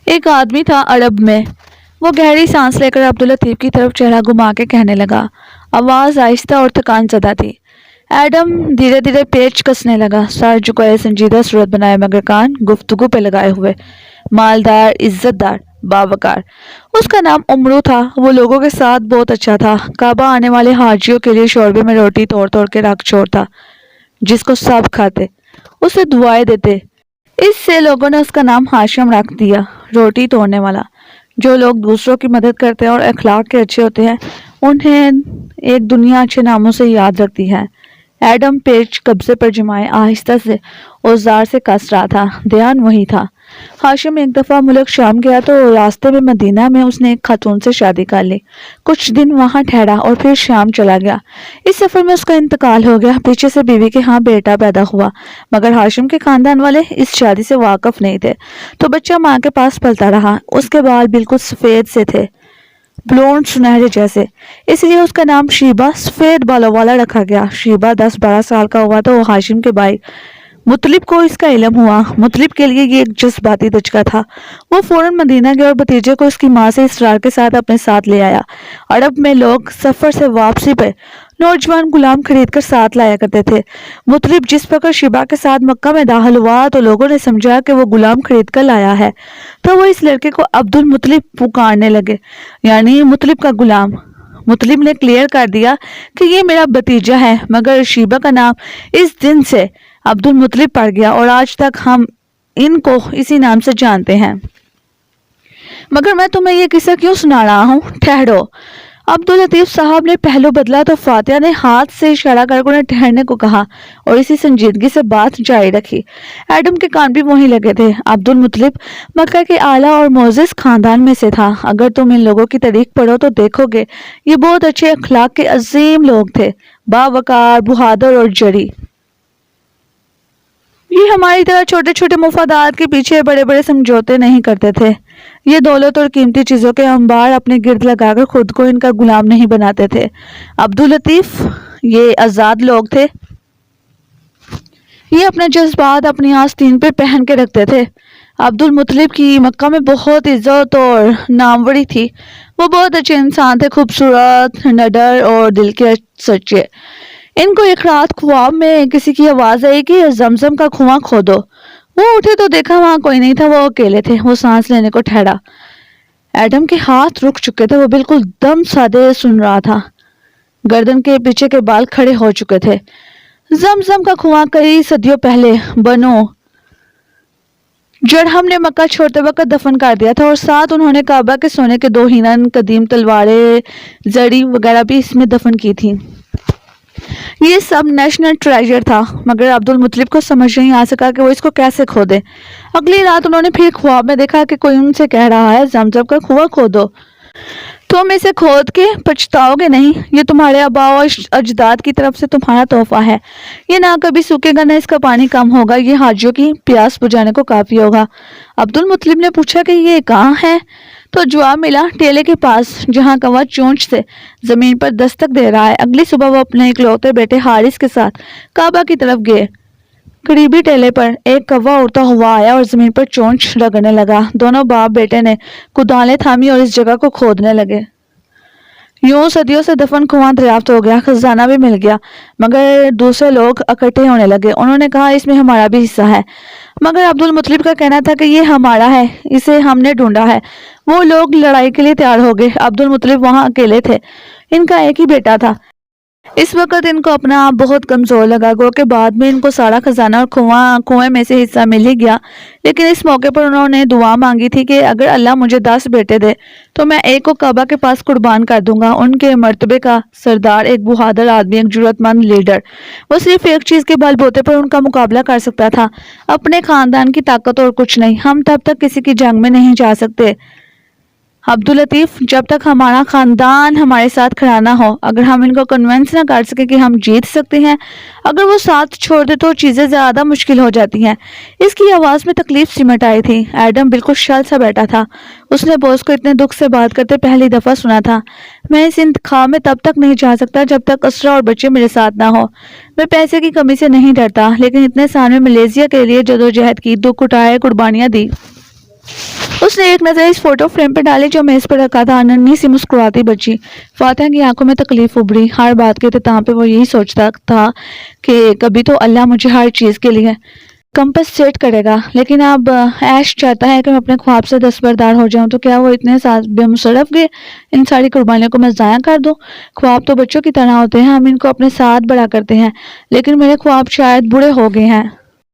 ایک آدمی تھا عرب میں۔ وہ گہری سانس لے کر عبداللطیف کی طرف چہرہ گھما کے کہنے لگا۔ آواز آہستہ اور تھکان زدہ تھی۔ ایڈم دھیرے دھیرے پیچ کسنے لگا، سر جھکائے سنجیدہ صورت بنائے مگر کان گفتگو پہ لگائے ہوئے۔ مالدار، عزت دار، باوقار۔ اس کا نام عمرو تھا۔ وہ لوگوں کے ساتھ بہت اچھا تھا۔ کعبہ آنے والے حاجیوں کے لیے شوربے میں روٹی توڑ توڑ کے رکھ چھوڑتا جس کو سب کھاتے، اسے دعائیں دیتے۔ اس سے لوگوں نے اس کا نام ہاشم رکھ دیا، روٹی توڑنے والا۔ جو لوگ دوسروں کی مدد کرتے ہیں اور اخلاق کے اچھے ہوتے ہیں انہیں ایک دنیا اچھے ناموں سے یاد رکھتی ہے۔ ایڈم پیچ قبضے پر جمائے آہستہ سے اوزار سے کس رہا تھا۔ دھیان وہی تھا۔ ہاشم ایک دفعہ ملک شام گیا تو راستے میں مدینہ میں اس نے ایک خاتون سے شادی کر لی۔ کچھ دن وہاں ٹھہرا اور پھر شام چلا گیا۔ اس سفر میں اس کا انتقال ہو گیا۔ پیچھے سے بیوی کے ہاں بیٹا پیدا ہوا، مگر ہاشم کے خاندان والے اس شادی سے واقف نہیں تھے، تو بچہ ماں کے پاس پلتا رہا۔ اس کے بال بالکل سفید سے تھے، بلونڈ سنہرے جیسے، اس لیے اس کا نام شیبہ سفید بالوں والا رکھا گیا۔ شیبہ 10-12 سال کا ہوا تو ہاشم کے بھائی مطلب کو اس کا علم ہوا۔ مطلب کے لیے یہ ایک جذباتی دھچکا تھا۔ وہ فوراً مدینہ گیا اور بھتیجے کو اس کی ماں سے اصرار کے ساتھ اپنے ساتھ لے آیا۔ عرب میں لوگ سفر سے واپسی پہ نوجوان غلام خرید کر ساتھ لایا کرتے تھے۔ مطلب جس وقت شیبہ کے ساتھ مکہ میں داخل ہوا تو لوگوں نے سمجھا کہ وہ غلام خرید کر لایا ہے، تو وہ اس لڑکے کو عبد المطلب پکارنے لگے، یعنی مطلب کا غلام۔ مطلب نے کلیئر کر دیا کہ یہ میرا بھتیجا ہے، مگر شیبہ کا نام اس دن سے عبد المطلب پڑ گیا اور آج تک ہم ان کو اسی نام سے جانتے ہیں۔ مگر میں تمہیں یہ قصہ کیوں سنا رہا ہوں؟ ٹھہرو۔ عبداللطیف صاحب نے پہلو بدلا تو فاتحہ نے ہاتھ سے اشارہ کر انہیں ٹھہرنے کو کہا اور اسی سنجیدگی سے بات جاری رکھی۔ ایڈم کے کان بھی وہیں لگے تھے۔ عبد المطلب مکہ کے اعلیٰ اور معزز خاندان میں سے تھا۔ اگر تم ان لوگوں کی تاریخ پڑھو تو دیکھو گے یہ بہت اچھے اخلاق کے عظیم لوگ تھے، باوقار، بہادر اور جری۔ یہ ہماری طرح چھوٹے چھوٹے مفادات کے پیچھے بڑے بڑے سمجھوتے نہیں کرتے تھے۔ یہ دولت اور قیمتی چیزوں کے انبار اپنے گرد لگا کر خود کو ان کا غلام نہیں بناتے تھے۔ عبداللطیف یہ آزاد لوگ تھے۔ یہ اپنے جذبات اپنی آستین پہ پہن کے رکھتے تھے۔ عبد المطلب کی مکہ میں بہت عزت اور ناموری تھی۔ وہ بہت اچھے انسان تھے، خوبصورت، نڈر اور دل کے سچے۔ ان کو ایک رات خواب میں کسی کی آواز آئی کہ زمزم کا کنواں کھودو۔ وہ اٹھے تو دیکھا وہاں کوئی نہیں تھا، وہ اکیلے تھے۔ وہ سانس لینے کو ٹھہرا۔ ایڈم کے ہاتھ رک چکے تھے، وہ بالکل دم سادے سن رہا تھا۔ گردن کے پیچھے کے بال کھڑے ہو چکے تھے۔ زمزم کا کنواں کئی صدیوں پہلے بنو جرہم نے مکہ چھوڑتے وقت دفن کر دیا تھا، اور ساتھ انہوں نے کعبہ کے سونے کے 2 ہرن، قدیم تلواریں، زری وغیرہ بھی اس میں دفن کی تھی۔ یہ سب نیشنل ٹریجر تھا، مگر عبد المطلب کو سمجھ نہیں آ سکا کہ وہ اس کو کیسے کھودے۔ اگلی رات انہوں نے پھر خواب میں دیکھا کہ کوئی ان سے کہہ رہا ہے زمزم کا کنواں کھودو، تم اسے کھود کے پچھتاؤ گے نہیں، یہ تمہارے آباء و اجداد کی طرف سے تمہارا تحفہ ہے، یہ نہ کبھی سوکھے گا نہ اس کا پانی کم ہوگا، یہ حاجیوں کی پیاس بجھانے کو کافی ہوگا۔ عبد المطلب نے پوچھا کہ یہ کہاں ہے؟ تو جواب ملا ٹیلے کے پاس، جہاں کوا چونچ سے زمین پر دستک دے رہا ہے۔ اگلی صبح وہ اپنے اکلوتے بیٹے حارث کے ساتھ کعبہ کی طرف گئے۔ قریبی ٹیلے پر ایک کوا اڑتا ہوا آیا اور زمین پر چونچ رگڑنے لگا۔ دونوں باپ بیٹے نے کدالیں تھامی اور اس جگہ کو کھودنے لگے۔ یوں صدیوں سے دفن کنواں دریافت ہو گیا، خزانہ بھی مل گیا، مگر دوسرے لوگ اکٹھے ہونے لگے۔ انہوں نے کہا اس میں ہمارا بھی حصہ ہے، مگر عبد المطلب کا کہنا تھا کہ یہ ہمارا ہے، اسے ہم نے ڈھونڈا ہے۔ وہ لوگ لڑائی کے لیے تیار ہو گئے۔ عبد المطلب وہاں اکیلے تھے، ان کا ایک ہی بیٹا تھا۔ اس وقت ان کو اپنا آپ بہت کمزور لگا، گو کہ بعد میں ان کو سارا خزانہ اور کنویں میں سے حصہ مل ہی گیا، لیکن اس موقع پر انہوں نے دعا مانگی تھی کہ اگر اللہ مجھے 10 بیٹے دے تو میں ایک کو کعبہ کے پاس قربان کر دوں گا۔ ان کے مرتبے کا سردار، ایک بہادر آدمی، ایک جرأت مند لیڈر، وہ صرف ایک چیز کے بل بوتے پر ان کا مقابلہ کر سکتا تھا، اپنے خاندان کی طاقت اور کچھ نہیں۔ ہم تب تک کسی کی جنگ میں نہیں جا سکتے عبداللطیف، جب تک ہمارا خاندان ہمارے ساتھ کھڑا نہ ہو۔ اگر ہم ان کو کنونس نہ کر سکے کہ ہم جیت سکتے ہیں، اگر وہ ساتھ چھوڑ دے تو چیزیں زیادہ مشکل ہو جاتی ہیں۔ اس کی آواز میں تکلیف سمٹ آئی تھی۔ ایڈم بالکل شل سا بیٹھا تھا۔ اس نے باس کو اتنے دکھ سے بات کرتے پہلی دفعہ سنا تھا۔ میں اس انتخاب میں تب تک نہیں جا سکتا جب تک اسرا اور بچے میرے ساتھ نہ ہو۔ میں پیسے کی کمی سے نہیں ڈرتا، لیکن اتنے سال میں ملیزیا کے لیے جدوجہد کی، دکھ اٹھائے، قربانیاں دی، اس اس نے ایک نظر اس فوٹو فریم پہ ڈالی جو میز پر رکھا تھا. ننھی سی مسکراتی بچی. فاتحہ کی آنکھوں میں تکلیف ابھری. ہر بات کے اختتام پہ وہ یہی سوچتا تھا کہ کبھی تو اللہ مجھے ہر چیز کے لیے کمپنسیٹ کرے گا، لیکن اب ایش چاہتا ہے کہ میں اپنے خواب سے دستبردار ہو جاؤں. تو کیا وہ اتنے ساتھ بے مصرف گئے؟ ان ساری قربانیوں کو میں ضائع کر دوں؟ خواب تو بچوں کی طرح ہوتے ہیں، ہم ان کو اپنے ساتھ بڑا کرتے ہیں، لیکن میرے خواب شاید بوڑھے ہو گئے ہیں.